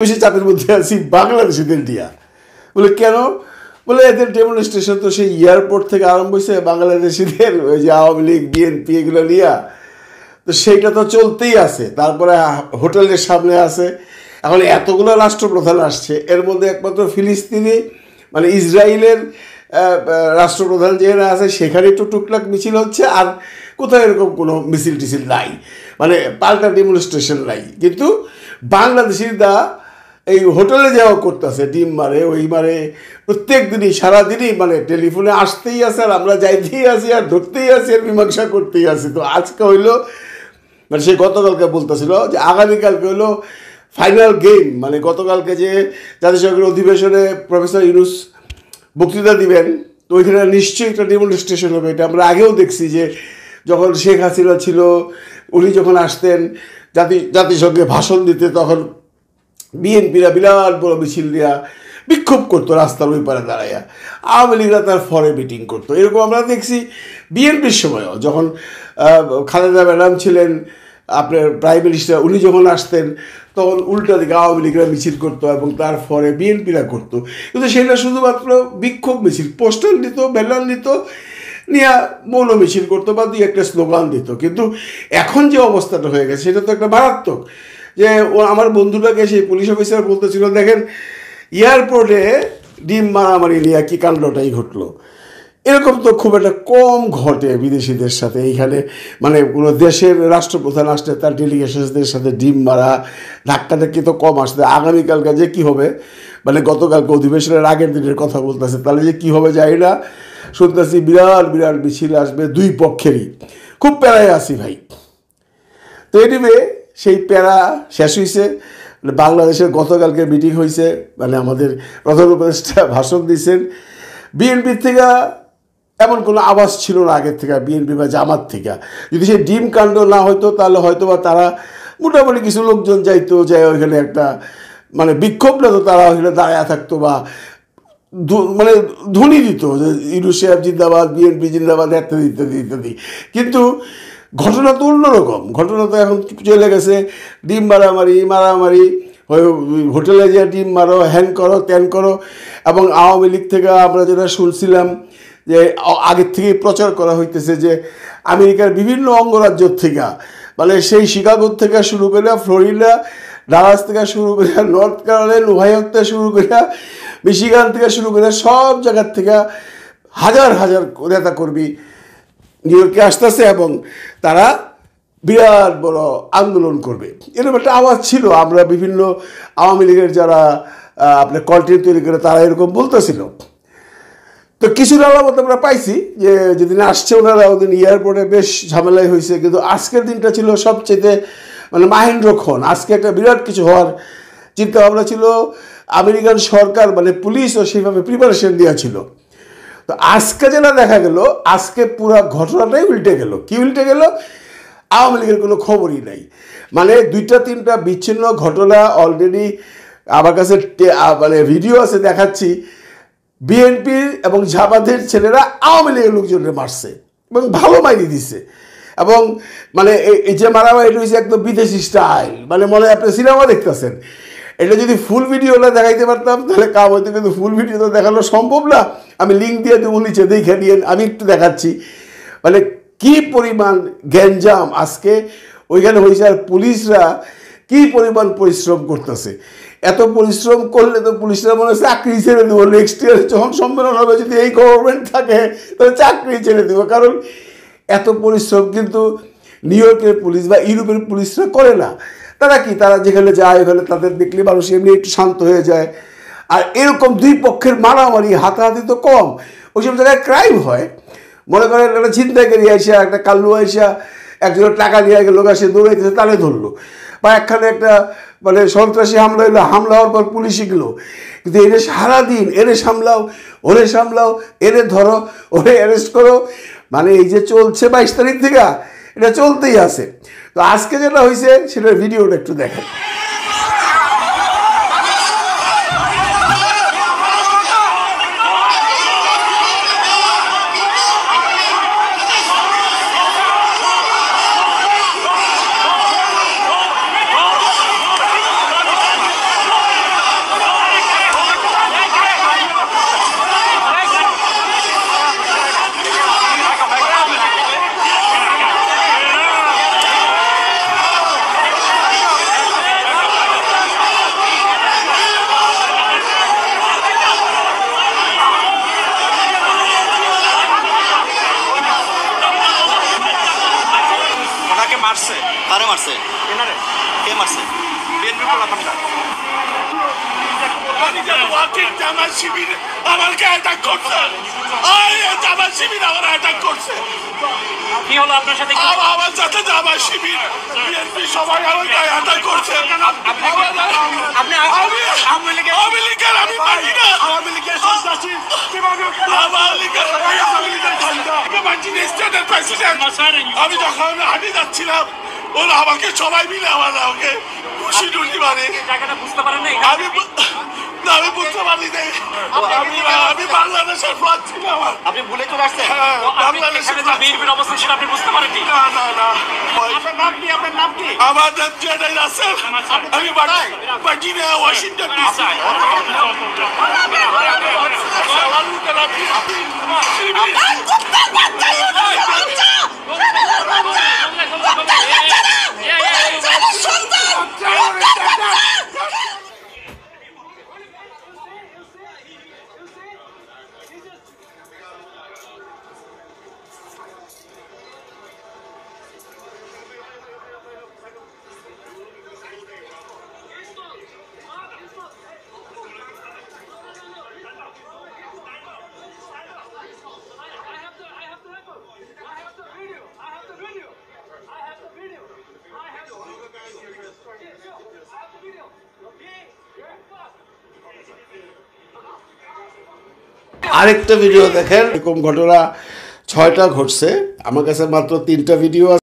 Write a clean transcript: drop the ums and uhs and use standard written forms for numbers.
বেশি চাপের মধ্যে আছি বাংলাদেশিদের দিয়া। বলে কেন? বলে এদের ডেমনস্ট্রেশন তো সেই এয়ারপোর্ট থেকে আরম্ভ হয়েছে বাংলাদেশিদের ওই যে আওয়ামী লীগ বিএনপি এগুলো নিয়া, তো সেইটা তো চলতেই আছে। তারপরে হোটেলের সামনে আছে। এখন এতগুলো রাষ্ট্রপ্রধান আসছে, এর মধ্যে একমাত্র ফিলিস্তিনি মানে ইসরায়েলের রাষ্ট্রপ্রধান যেখানে আছে সেখানে একটু টুকটাক মিছিল হচ্ছে, আর কোথাও এরকম কোনো মিছিল টিছিল নাই, মানে পাল্টা ডেমনস্ট্রেশন নাই। কিন্তু বাংলাদেশিরা এই হোটেলে যাওয়া করতেছে, ডিম মারে ওই মারে, প্রত্যেক দিনই সারাদিনই মানে টেলিফোনে আসতেই আছে, আর আমরা যাইতেই আছি আর ধরতেই আছি আর মীমাংসা করতেই আছি। তো আজকে হইলো মানে সে গতকালকে বলতেছিল যে আগামীকালকে হলো ফাইনাল গেম, মানে গতকালকে যে জাতিসংঘের অধিবেশনে প্রফেসর ইউনূস বক্তৃতা দিবেন, তো ওইখানে নিশ্চয়ই একটা ডেমনস্ট্রেশন হবে। এটা আমরা আগেও দেখছি যে যখন শেখ হাসিনা ছিল, উনি যখন আসতেন জাতিসংঘে ভাষণ দিতে, তখন বিএনপিরা বিরাট বড় মিছিল দিয়া বিক্ষোভ করতো রাস্তার ওই পারে দাঁড়াইয়া, আওয়ামী লীগরা তার ফরে মিটিং করতো। এরকম আমরা দেখছি বিএনপির সময়ও, যখন খালেদা ম্যাডাম ছিলেন আপনার প্রাইম মিনিস্টার, উনি যখন আসতেন তখন উল্টা দিকে আওয়ামী লীগরা মিছিল করতো এবং তার ফরে বিএনপিরা করতো। কিন্তু সেটা শুধুমাত্র বিক্ষোভ মিছিল, পোস্টার নিত, ব্যানার নিত, নিয়ে মৌল মিছিল করতো বা দুই একটা স্লোগান দিত। কিন্তু এখন যে অবস্থাটা হয়ে গেছে সেটা তো একটা মারাত্মক। যে ও আমার বন্ধুটাকে সেই পুলিশ অফিসার বলতেছিল, দেখেন এয়ারপোর্টে ডিম মারামারি নিয়ে কি কাণ্ডটাই ঘটলো। এরকম তো খুব একটা কম ঘটে বিদেশিদের সাথে। এইখানে মানে কোনো দেশের রাষ্ট্রপ্রধান আসলে তার ডেলিগেশনদের সাথে ডিম মারা ধাক্কাধাক্কি তো কম আসছে। আগামীকালকে যে কী হবে, মানে গতকালকে অধিবেশনের আগের দিনের কথা বলতেছে, তাহলে যে কী হবে জানি না। শুনতেছি বিরাট বিরাট মিছিল আসবে দুই পক্ষেরই। খুব প্যারায় আছি ভাই। তো এনিওয়ে সেই প্যারা শেষ হয়েছে। বাংলাদেশের গতকালকে মিটিং হয়েছে, মানে আমাদের প্রধান উপদেষ্টা ভাষণ দিয়েছেন। বিএনপির থেকে এমন কোনো আওয়াজ ছিল না আগের থেকে, বিএনপি বা জামাত থেকে। যদি সেই ডিম কাণ্ড না হতো তাহলে হয়তো বা তারা মোটামুটি কিছু লোকজন যাইতো, যায় ওইখানে একটা মানে বিক্ষোভ না, তো তারা ওইখানে দাঁড়ায় থাকতো বা মানে ধ্বনি দিত যে ইউনূস সাহেব জিন্দাবাদ, বিএনপি জিন্দাবাদ, ইত্যাদি ইত্যাদি ইত্যাদি। কিন্তু ঘটনা তো অন্যরকম। ঘটনা তো এখন চলে গেছে ডিম মারামারি, হোটেলে যে ডিম মারো, হ্যান করো ত্যান করো। এবং আওয়ামী লীগ থেকে আমরা যেটা শুনছিলাম যে আগের থেকেই প্রচার করা হইতেছে যে আমেরিকার বিভিন্ন অঙ্গরাজ্য থেকে, মানে সেই শিকাগো থেকে শুরু করে ফ্লোরিডা, ডালাস থেকে শুরু করে নর্থ ক্যারোলাইনা, ওহাইও থেকে শুরু করে মিশিগান থেকে শুরু করে সব জায়গার থেকে হাজার হাজার নেতাকর্মী নিউ ইয়র্কে আসতেছে এবং তারা বিরাট বড় আন্দোলন করবে, এরকম একটা আওয়াজ ছিল। আমরা বিভিন্ন আওয়ামী লীগের যারা আপনার কন্টেন্ট তৈরি করে তারা এরকম বলতেছিল। তো কিছুর আলামত আমরা পাইছি যে যেদিন আসছে ওনারা, ওদিন এয়ারপোর্টে বেশ ঝামেলাই হয়েছে। কিন্তু আজকের দিনটা ছিল সবচেয়ে মানে মাহেন্দ্রক্ষণ। আজকে একটা বিরাট কিছু হওয়ার চিন্তা ভাবনা ছিল। আমেরিকান সরকার মানে পুলিশও সেইভাবে প্রিপারেশন দেওয়া ছিল। তো আজকে যেটা দেখা গেল, আজকে পুরো ঘটনাটাই উল্টে গেল। কি উল্টে গেল? আওয়ামী লীগের কোনো খবরই নাই। মানে দুইটা তিনটা বিচ্ছিন্ন ঘটনা অলরেডি আমার কাছে মানে ভিডিও আছে, দেখাচ্ছি। বিএনপি এবং জামাতের ছেলেরা আওয়ামী লীগের লোকজনের মারছে এবং ভালো মাইরি দিচ্ছে। এবং মানে এই যে মারামারি হয়েছে একদম বিদেশি স্টাইল, মানে মনে হয় আপনি সিনেমা দেখতেছেন। এটা যদি ফুল ভিডিওটা দেখাইতে পারতাম তাহলে কাম হইতো, কিন্তু ফুল ভিডিও তো দেখানো সম্ভব না। আমি লিঙ্ক দিয়ে দেবো নিচে, দেখে নিয়ে আমি একটু দেখাচ্ছি মানে কি পরিমাণ গ্যাঞ্জাম আজকে ওইখানে হয়েছে। আর পুলিশরা কি পরিমাণ পরিশ্রম করতেছে। এত পরিশ্রম করলে তো পুলিশরা মনে হয় চাকরি ছেড়ে দেবো। নেক্সট ইয়ার যখন সম্মেলন হবে, যদি এই গভর্নমেন্ট থাকে তাহলে চাকরি ছেড়ে দেবো। কারণ এত পরিশ্রম কিন্তু নিউ ইয়র্কের পুলিশ বা ইউরোপের পুলিশরা করে না। তারা কি, তারা যেখানে যায় ওখানে তাদের দেখলে মানুষ এমনি একটু শান্ত হয়ে যায়। আর এরকম দুই পক্ষের মারামারি হাতাহাতি তো কম, ওইসব জায়গায় ক্রাইম হয়। মনে করেন একটা ছিনতাইকারী আইসা, একটা কাল্লু আইসা একজনের টাকা নিয়ে গেল, সে দৌড়াইতেছে, তালে ধরলো। বা একখানে একটা মানে সন্ত্রাসী হামলা হইলো, হামলা হওয়ার পর পুলিশই গেল। কিন্তু এনে সারাদিন এনে সামলাও, ওরে সামলাও, এনে ধরো, ওরে অ্যারেস্ট করো, মানে এই যে চলছে 22 তারিখ থেকে, এটা চলতেই আছে। তো আজকে যেটা হয়েছে সেটার ভিডিওটা একটু দেখেন। আমাকে জামাত শিবির আমাকে অ্যাটাক করছে, জামাত শিবির আমার অ্যাটাক করছে। কি হলো আপনার সাথে? আমার সাথে জামাত শিবির বিএনপি সবাই আমাকে অ্যাটাক করছে। আমি লীগের আমি মানি না, আওয়ামী লীগের সন্ত্রাসী স্টেটের প্রেসিডেন্ট। আমি যখন হাঁটি যাচ্ছিলাম ওরা আমাকে সবাই মিলে আমাকে খুশি টুটি মানে বুঝতে পারেন না? আমি বুঝতে পারি নাই। আমি বাংলাদেশের ফ্লাগ ছিল আমার। আপনি ভুলে চলে আসছেন? বাংলাদেশের বিএনপির অবস্থা সেটা আপনি বুঝতে পারেননি? না না না। আপনার নাম কি? আপনার নাম কি? আমার নাম জেডাই রাসেল। আমি ভার্জিনিয়া, ওয়াশিংটন ডিসি। আরেকটা ভিডিও দেখেন, এরকম ঘটনা 6টা ঘটছে। আমার কাছে মাত্র 3টা ভিডিও আছে।